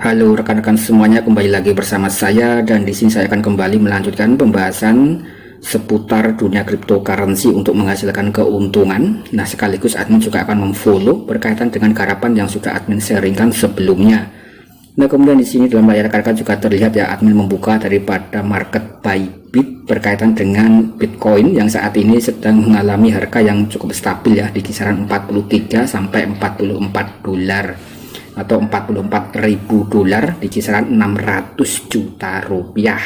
Halo rekan-rekan semuanya, kembali lagi bersama saya dan di sini saya akan kembali melanjutkan pembahasan seputar dunia cryptocurrency untuk menghasilkan keuntungan. Nah, sekaligus admin juga akan memfollow berkaitan dengan garapan yang sudah admin sharingkan sebelumnya. Nah, kemudian di sini dalam layar rekan-rekan juga terlihat ya, admin membuka daripada market Bybit berkaitan dengan Bitcoin yang saat ini sedang mengalami harga yang cukup stabil ya, di kisaran 43 sampai 44 dolar atau 44.000 dolar, di kisaran 600 juta rupiah.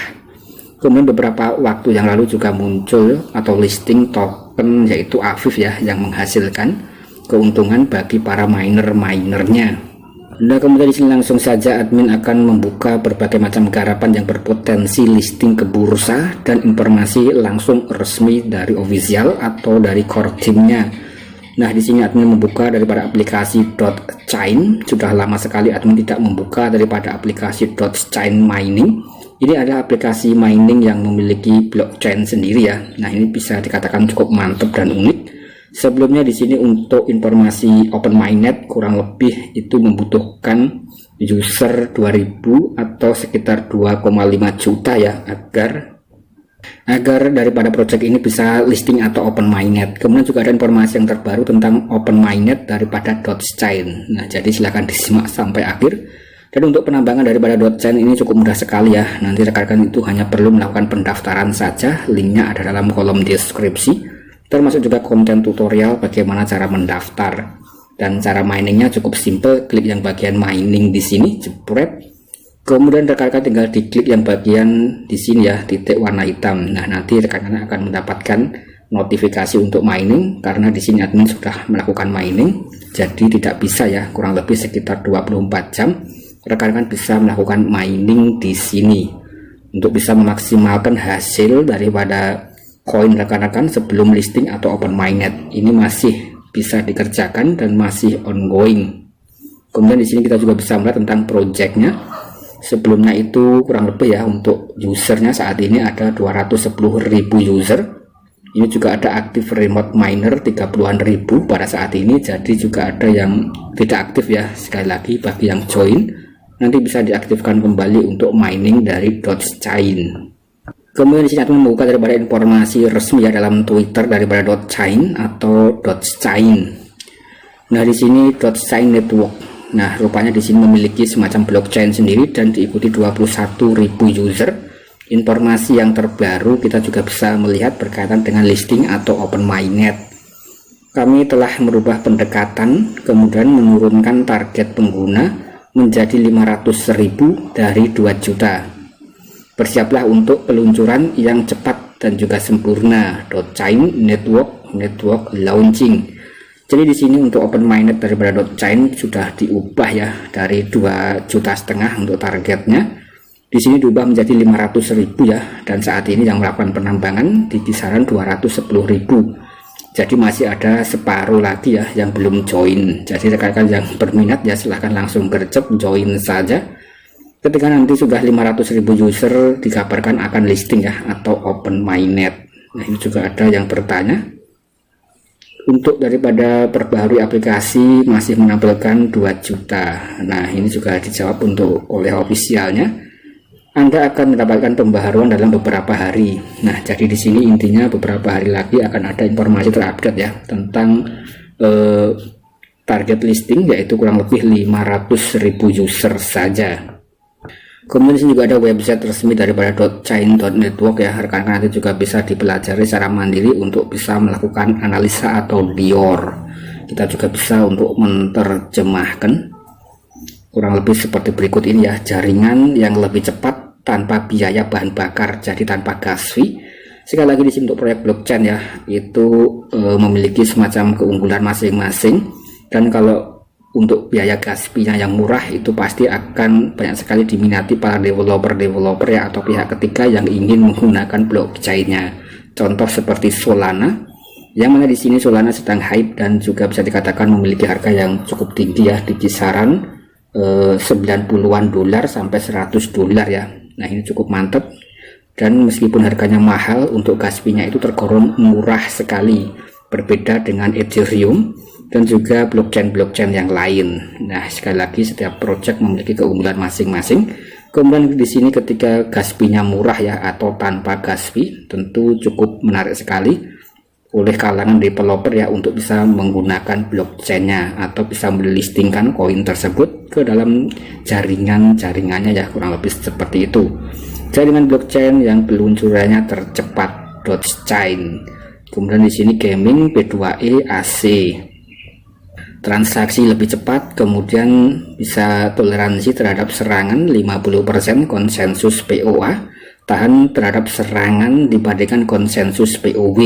Kemudian beberapa waktu yang lalu juga muncul atau listing token yaitu Afif ya, yang menghasilkan keuntungan bagi para miner-minernya. Nah, kemudian di sini langsung saja admin akan membuka berbagai macam garapan yang berpotensi listing ke bursa dan informasi langsung resmi dari official atau dari core teamnya. Nah, di sini admin membuka daripada aplikasi .chain. Sudah lama sekali admin tidak membuka daripada aplikasi .chain mining. Ini adalah aplikasi mining yang memiliki blockchain sendiri ya. Nah, ini bisa dikatakan cukup mantap dan unik. Sebelumnya di sini untuk informasi open mainnet kurang lebih itu membutuhkan user 2000 atau sekitar 2,5 juta ya agar daripada project ini bisa listing atau open mainnet. Kemudian juga ada informasi yang terbaru tentang open mainnet daripada .chain. Nah, jadi silahkan disimak sampai akhir. Dan untuk penambangan daripada .chain ini cukup mudah sekali ya. Nanti rekan-rekan itu hanya perlu melakukan pendaftaran saja. Linknya ada dalam kolom deskripsi. Termasuk juga konten tutorial bagaimana cara mendaftar. Dan cara miningnya cukup simple. Klik yang bagian mining di sini, jepret. Kemudian rekan-rekan tinggal diklik yang bagian di sini ya, titik warna hitam. Nah, nanti rekan-rekan akan mendapatkan notifikasi untuk mining karena di sini admin sudah melakukan mining. Jadi tidak bisa ya, kurang lebih sekitar 24 jam rekan-rekan bisa melakukan mining di sini untuk bisa memaksimalkan hasil daripada koin rekan-rekan sebelum listing atau open mainnet. Ini masih bisa dikerjakan dan masih ongoing. Kemudian di sini kita juga bisa melihat tentang projectnya. Sebelumnya itu kurang lebih ya, untuk usernya saat ini ada 210.000 user. Ini juga ada aktif remote miner 30-an ribu pada saat ini. Jadi juga ada yang tidak aktif ya. Sekali lagi bagi yang join nanti bisa diaktifkan kembali untuk mining dari .chain. Kemudian di sini akan membuka daripada informasi resmi ya dalam Twitter daripada .chain atau .chain. Nah, di sini .chain network. Nah, rupanya di sini memiliki semacam blockchain sendiri dan diikuti 21.000 user. Informasi yang terbaru kita juga bisa melihat berkaitan dengan listing atau open mainnet. Kami telah merubah pendekatan, kemudian menurunkan target pengguna menjadi 500.000 dari 2 juta. Bersiaplah untuk peluncuran yang cepat dan juga sempurna. .chain network launching. Jadi di sini untuk open mainnet daripada .chain sudah diubah ya, dari 2,5 juta untuk targetnya. Di sini diubah menjadi 500.000 ya, dan saat ini yang melakukan penambangan di kisaran 210.000. Jadi masih ada separuh lagi ya yang belum join. Jadi rekan-rekan yang berminat ya silahkan langsung gercep join saja. Ketika nanti sudah 500.000 user dikabarkan akan listing ya atau open mainnet. Nah, ini juga ada yang bertanya. Untuk daripada perbaharui aplikasi masih menampilkan 2 juta. Nah, ini juga dijawab untuk oleh ofisialnya. Anda akan mendapatkan pembaharuan dalam beberapa hari. Nah, jadi di sini intinya beberapa hari lagi akan ada informasi terupdate ya tentang target listing, yaitu kurang lebih 500.000 user saja. Kemudian di sini juga ada website resmi daripada .chain.network ya. Rekan-rekan nanti juga bisa dipelajari secara mandiri untuk bisa melakukan analisa atau lior. Kita juga bisa untuk menerjemahkan kurang lebih seperti berikut ini ya. Jaringan yang lebih cepat tanpa biaya bahan bakar, jadi tanpa gas fee. Sekali lagi di sini untuk proyek blockchain ya, itu memiliki semacam keunggulan masing-masing. Dan kalau untuk biaya gas fee-nya yang murah itu pasti akan banyak sekali diminati para developer ya, atau pihak ketiga yang ingin menggunakan blockchain-nya. Contoh seperti Solana, yang mana di sini Solana sedang hype dan juga bisa dikatakan memiliki harga yang cukup tinggi ya, di kisaran 90-an dolar sampai 100 dolar ya. Nah, ini cukup mantap, dan meskipun harganya mahal untuk gas fee-nya itu tergolong murah sekali. Berbeda dengan Ethereum dan juga blockchain yang lain. Nah, sekali lagi setiap project memiliki keunggulan masing-masing. Kemudian di sini ketika gas fee-nya murah ya atau tanpa gas fee, tentu cukup menarik sekali oleh kalangan developer ya untuk bisa menggunakan blockchain-nya atau bisa melistingkan koin tersebut ke dalam jaringannya ya, kurang lebih seperti itu. Jaringan blockchain yang peluncurannya tercepat, Dogechain. Kemudian di sini gaming, B2E, AC. Transaksi lebih cepat, kemudian bisa toleransi terhadap serangan 50% konsensus POA, tahan terhadap serangan dibandingkan konsensus POW.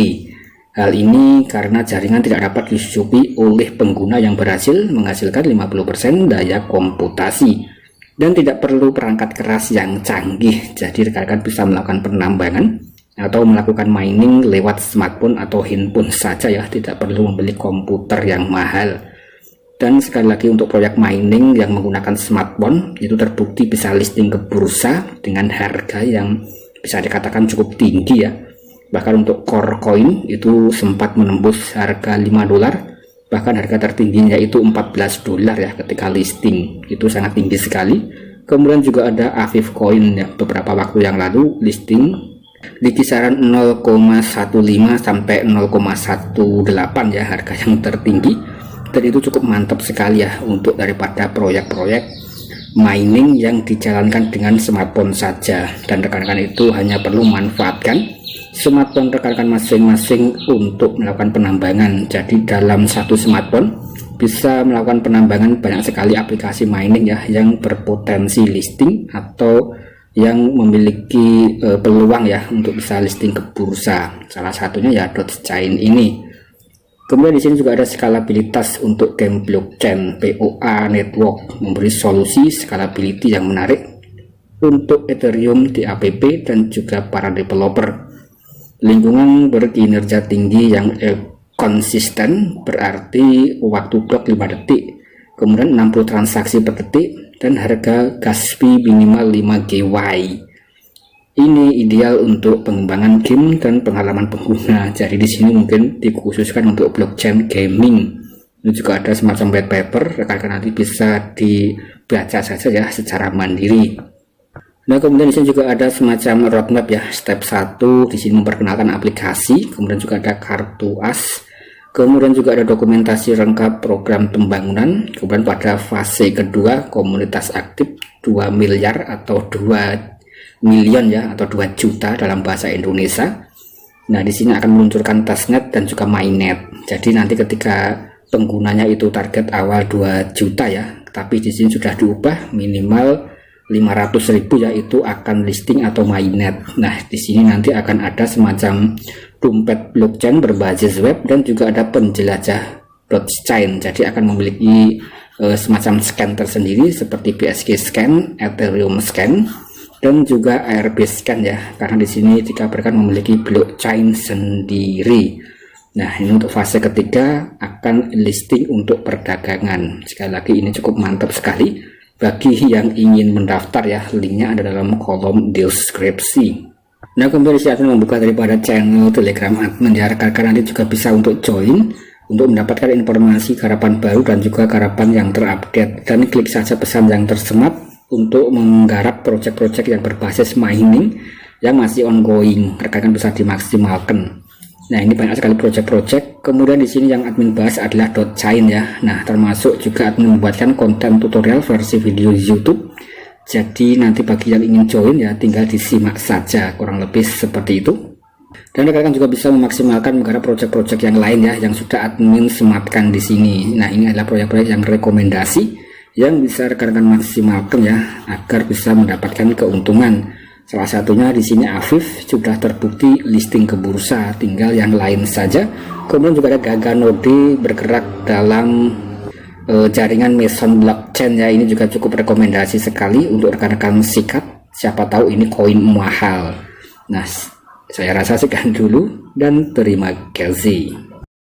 Hal ini karena jaringan tidak dapat disusupi oleh pengguna yang berhasil menghasilkan 50% daya komputasi dan tidak perlu perangkat keras yang canggih. Jadi rekan-rekan bisa melakukan penambangan atau melakukan mining lewat smartphone atau handphone saja ya, tidak perlu membeli komputer yang mahal. Dan sekali lagi untuk proyek mining yang menggunakan smartphone itu terbukti bisa listing ke bursa dengan harga yang bisa dikatakan cukup tinggi ya. Bahkan untuk core coin itu sempat menembus harga $5, bahkan harga tertingginya itu $14 ya ketika listing, itu sangat tinggi sekali. Kemudian juga ada Aviv coin ya, beberapa waktu yang lalu listing di kisaran 0,15 sampai 0,18 ya, harga yang tertinggi, dan itu cukup mantap sekali ya untuk daripada proyek-proyek mining yang dijalankan dengan smartphone saja. Dan rekan-rekan itu hanya perlu manfaatkan smartphone rekan-rekan masing-masing untuk melakukan penambangan. Jadi dalam satu smartphone bisa melakukan penambangan banyak sekali aplikasi mining ya yang berpotensi listing atau yang memiliki peluang ya untuk bisa listing ke bursa. Salah satunya ya Dogechain ini. Kemudian di sini juga ada skalabilitas untuk game blockchain. POA Network memberi solusi scalability yang menarik untuk Ethereum, DApP dan juga para developer. Lingkungan berkinerja tinggi yang konsisten berarti waktu blok 5 detik, kemudian 60 transaksi per detik, dan harga gas fee minimal 5 GY. Ini ideal untuk pengembangan game dan pengalaman pengguna. Jadi di sini mungkin dikhususkan untuk blockchain gaming. Ini juga ada semacam white paper, rekan-rekan nanti bisa dibaca saja ya secara mandiri. Nah, kemudian di sini juga ada semacam roadmap ya. Step 1 di sini memperkenalkan aplikasi, kemudian juga ada kartu as, kemudian juga ada dokumentasi lengkap program pembangunan. Kemudian pada fase kedua komunitas aktif 2 miliar atau 2 million ya, atau 2 juta dalam bahasa Indonesia. Nah, di sini akan meluncurkan testnet dan juga mainnet. Jadi nanti ketika penggunanya itu target awal 2 juta ya, tapi di sini sudah diubah minimal 500.000 yaitu akan listing atau mainnet. Nah, di sini nanti akan ada semacam dompet blockchain berbasis web dan juga ada penjelajah Dogechain. Jadi akan memiliki semacam scan tersendiri seperti BSC scan, Ethereum scan, dan juga ARB scan ya, karena di sini dikabarkan memiliki blockchain sendiri. Nah, ini untuk fase ketiga akan listing untuk perdagangan. Sekali lagi ini cukup mantap sekali bagi yang ingin mendaftar ya, linknya ada dalam kolom deskripsi. Nah, kemudian saya akan membuka daripada channel Telegram admin ya, rekan-rekan nanti juga bisa untuk join untuk mendapatkan informasi garapan baru dan juga garapan yang terupdate, dan klik saja pesan yang tersemat untuk menggarap proyek-proyek yang berbasis mining yang masih ongoing. Rekan-rekan bisa dimaksimalkan. Nah, ini banyak sekali proyek-proyek. Kemudian di sini yang admin bahas adalah Dogechain ya. Nah, termasuk juga admin membuatkan konten tutorial versi video YouTube. Jadi nanti bagi yang ingin join ya tinggal disimak saja, kurang lebih seperti itu. Dan rekan-rekan juga bisa memaksimalkan menggarap proyek-proyek yang lain ya yang sudah admin sematkan di sini. Nah, ini adalah proyek-proyek yang rekomendasi yang bisa rekan-rekan maksimalkan ya agar bisa mendapatkan keuntungan. Salah satunya di sini Aviv sudah terbukti listing ke bursa, tinggal yang lain saja. Kemudian juga ada Gaganode bergerak dalam jaringan Meson blockchain ya, ini juga cukup rekomendasi sekali untuk rekan-rekan sikat. Siapa tahu ini koin mahal. Nah, saya rasa sekian dulu dan terima kasih.